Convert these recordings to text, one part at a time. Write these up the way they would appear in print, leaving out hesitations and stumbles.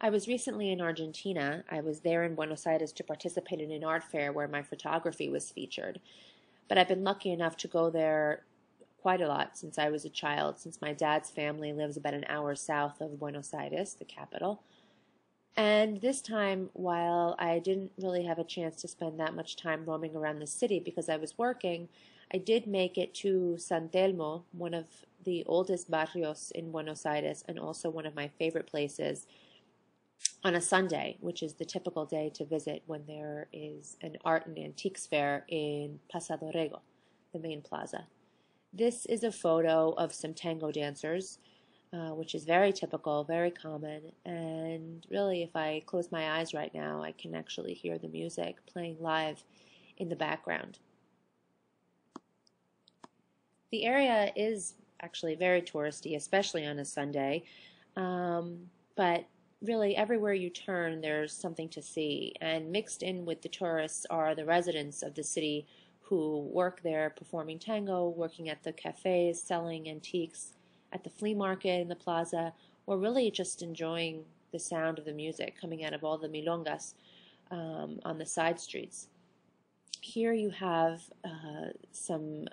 I was recently in Argentina. I was there in Buenos Aires to participate in an art fair where my photography was featured. But I've been lucky enough to go there quite a lot since I was a child, since my dad's family lives about an hour south of Buenos Aires, the capital. And this time, while I didn't really have a chance to spend that much time roaming around the city because I was working, I did make it to San Telmo, one of the oldest barrios in Buenos Aires and also one of my favorite places, on a Sunday, which is the typical day to visit when there is an art and antiques fair in Pasado Rego, the main plaza. This is a photo of some tango dancers, which is very typical, very common, and really if I close my eyes right now, I can actually hear the music playing live in the background. The area is actually very touristy, especially on a Sunday, but really everywhere you turn there's something to see, and mixed in with the tourists are the residents of the city who work there performing tango, working at the cafes, selling antiques, at the flea market in the plaza, or really just enjoying the sound of the music coming out of all the milongas on the side streets. Here you have some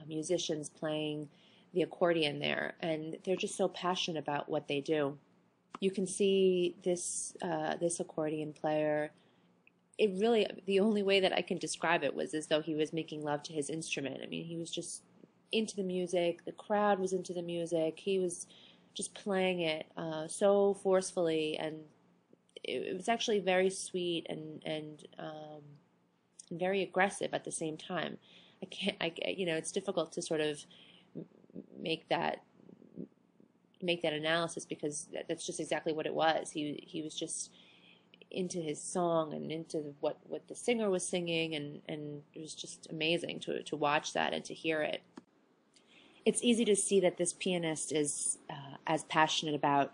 musicians playing the accordion there, and they're just so passionate about what they do. You can see this accordion player. It really, the only way that I can describe it was as though he was making love to his instrument. I mean, he was just into the music. The crowd was into the music. He was just playing it so forcefully, and it was actually very sweet and very aggressive at the same time. It's difficult to sort of make that analysis because that's just exactly what it was. He was just into his song and into what the singer was singing, and it was just amazing to watch that and to hear it. It's easy to see that this pianist is as passionate about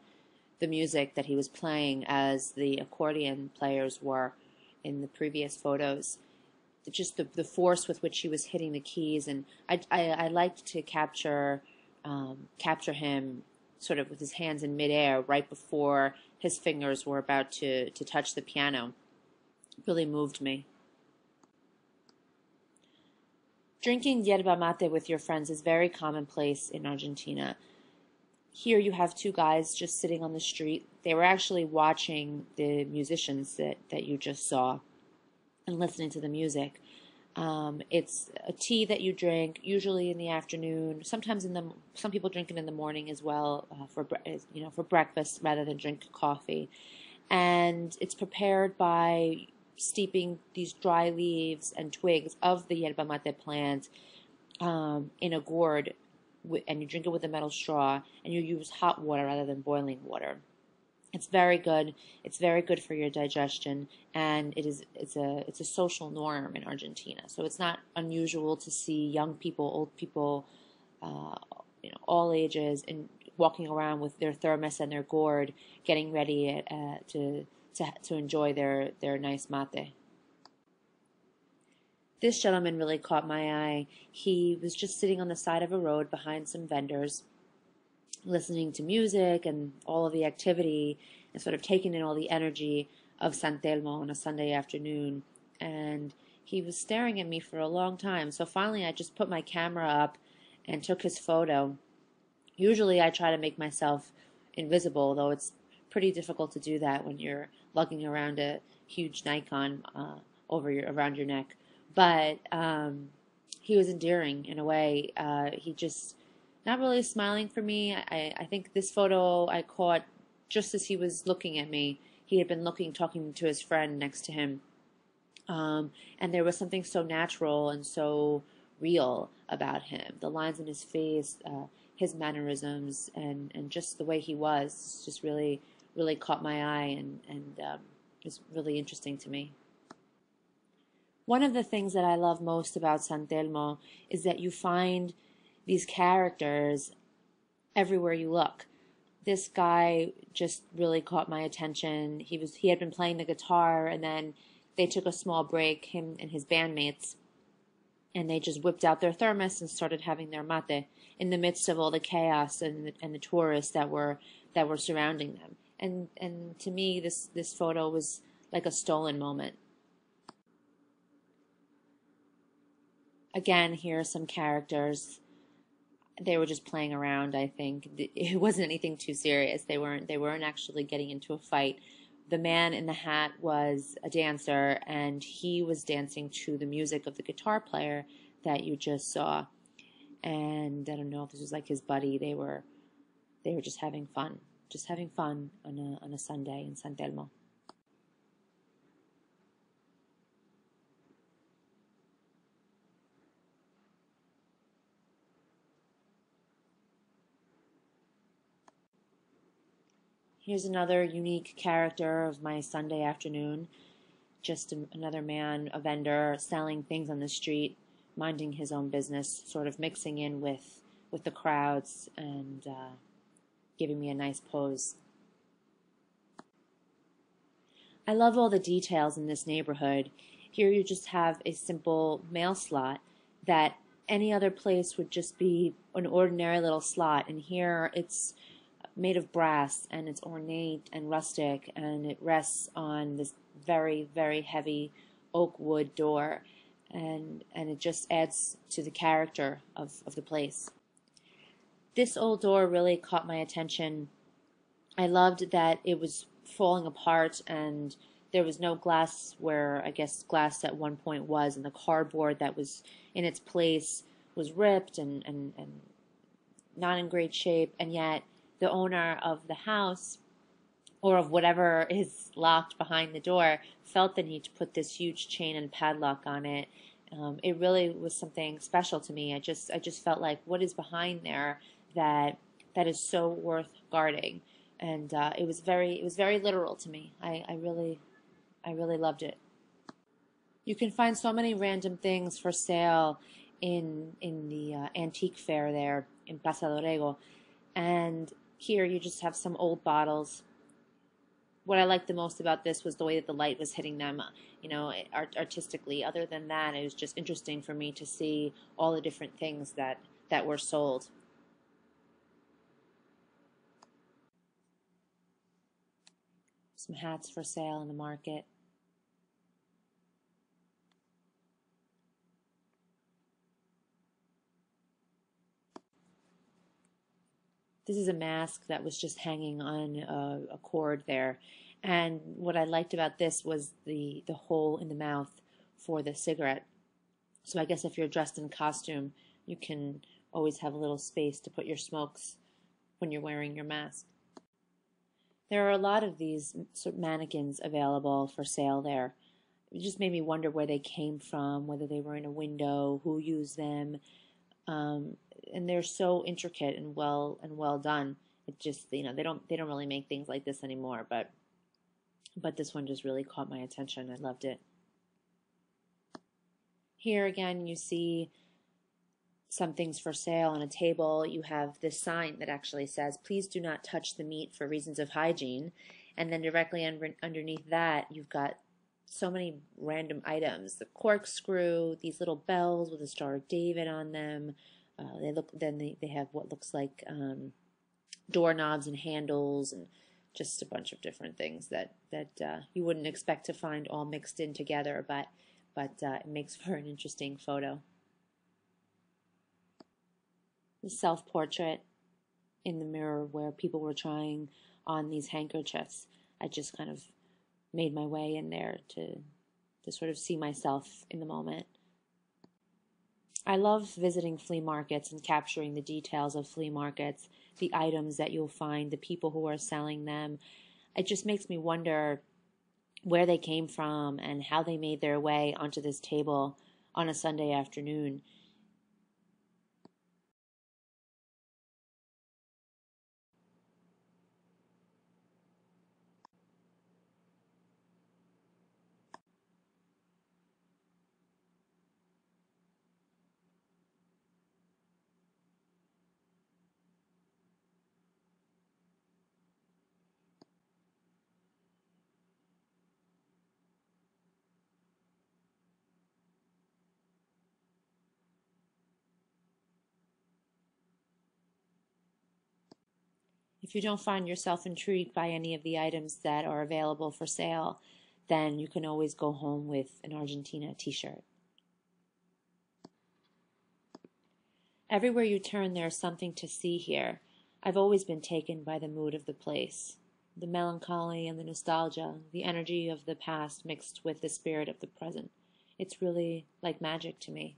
the music that he was playing as the accordion players were in the previous photos. Just the force with which he was hitting the keys, and I liked to capture him sort of with his hands in midair right before his fingers were about to touch the piano. It really moved me. Drinking yerba mate with your friends is very commonplace in Argentina. Here you have two guys just sitting on the street. They were actually watching the musicians that you just saw and listening to the music. It's a tea that you drink usually in the afternoon. Sometimes some people drink it in the morning as well for breakfast rather than drink coffee. And it's prepared by steeping these dry leaves and twigs of the yerba mate plant in a gourd, and you drink it with a metal straw, and you use hot water rather than boiling water. It's very good. It's very good for your digestion, and it's a social norm in Argentina. So it's not unusual to see young people, old people, all ages, and walking around with their thermos and their gourd, getting ready to enjoy their nice mate. This gentleman really caught my eye. He was just sitting on the side of a road behind some vendors, listening to music and all of the activity and sort of taking in all the energy of San Telmo on a Sunday afternoon. And he was staring at me for a long time. So finally I just put my camera up and took his photo. Usually I try to make myself invisible, though it's pretty difficult to do that when you're lugging around a huge Nikon around your neck. But he was endearing in a way. He just not really smiling for me. I think this photo I caught just as he was looking at me. He had been talking to his friend next to him. And there was something so natural and so real about him. The lines in his face, his mannerisms, and just the way he was just really, really caught my eye and was really interesting to me. One of the things that I love most about San Telmo is that you find these characters everywhere you look. This guy just really caught my attention. He had been playing the guitar, and then they took a small break, him and his bandmates, and they just whipped out their thermos and started having their mate in the midst of all the chaos and the tourists that were surrounding them. And to me, this photo was like a stolen moment. Again, here are some characters. They were just playing around, I think. It wasn't anything too serious. They weren't actually getting into a fight. The man in the hat was a dancer, and he was dancing to the music of the guitar player that you just saw. And I don't know if this was like his buddy. They were just having fun on a Sunday in San Telmo. Here's another unique character of my Sunday afternoon. Just another man, a vendor, selling things on the street, minding his own business, sort of mixing in with the crowds and giving me a nice pose. I love all the details in this neighborhood. Here you just have a simple mail slot that any other place would just be an ordinary little slot, and here it's made of brass and it's ornate and rustic, and it rests on this very, very heavy oak wood door, and it just adds to the character of the place. This old door really caught my attention. I loved that it was falling apart and there was no glass where I guess glass at one point was, and the cardboard that was in its place was ripped and not in great shape, and yet the owner of the house or of whatever is locked behind the door felt the need to put this huge chain and padlock on it. It really was something special to me. I just felt like, what is behind there that is so worth guarding, and it was very literal to me. I really loved it. You can find so many random things for sale in the antique fair there in Plaza Dorrego, and here you just have some old bottles. What I liked the most about this was the way that the light was hitting them, artistically. Other than that, it was just interesting for me to see all the different things that were sold. Some hats for sale in the market. This is a mask that was just hanging on a cord there. And what I liked about this was the hole in the mouth for the cigarette. So I guess if you're dressed in costume, you can always have a little space to put your smokes when you're wearing your mask. There are a lot of these sort of mannequins available for sale there. It just made me wonder where they came from, whether they were in a window, who used them. And they're so intricate and well done. It just, they don't really make things like this anymore, but this one just really caught my attention. I loved it. Here again you see some things for sale on a table. You have this sign that actually says, "Please do not touch the meat for reasons of hygiene." And then directly underneath that, you've got so many random items. The corkscrew, these little bells with a Star of David on them. They have what looks like doorknobs and handles, and just a bunch of different things that you wouldn't expect to find all mixed in together, but it makes for an interesting photo. The self-portrait in the mirror where people were trying on these handkerchiefs. I just kind of made my way in there to sort of see myself in the moment. I love visiting flea markets and capturing the details of flea markets, the items that you'll find, the people who are selling them. It just makes me wonder where they came from and how they made their way onto this table on a Sunday afternoon. If you don't find yourself intrigued by any of the items that are available for sale, then you can always go home with an Argentina t-shirt. Everywhere you turn, there is something to see here. I've always been taken by the mood of the place. The melancholy and the nostalgia, the energy of the past mixed with the spirit of the present. It's really like magic to me.